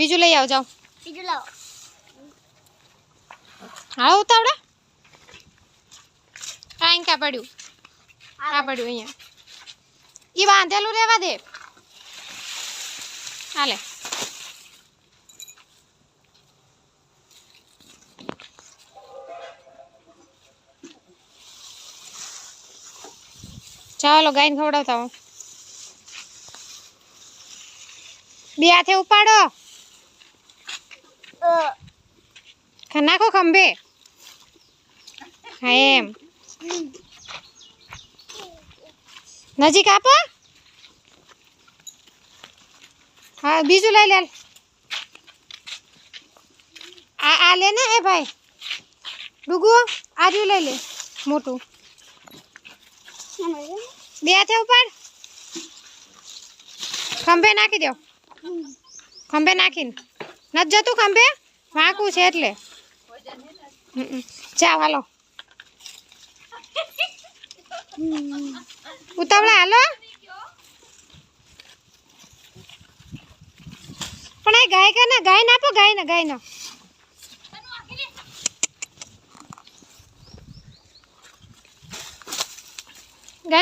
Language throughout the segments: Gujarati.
બીજું લઈ આવ જાઓ બીજું લાવો હા ઉતાવળે કાંઈ કા પડ્યું આ પડ્યું અહીંયા ઈ બાંધેલું રહેવા દે હાલે ચાલો ગાયને ખવડાવતા હું બે હાથે ઉપાડો નાખો ખંભે હા એમ નજીક આપો હા બીજું લઈ લે આ લે ને એ ભાઈ ડુગુ આજુ લઈ લે મોટું બે હાથે ઉપાડ ખંભે નાખી દો ખંભે નાખીને નથી જતું ખંભે વાંકું છે એટલે ચા હાલો ઉતાવળા હાલો પણ આ ગાય કે ના ગાય ના આપો ગાય ના ગાય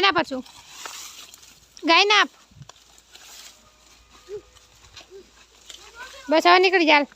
ના પાછું ગાય ના આપ બસ હવે નીકળી ચાલ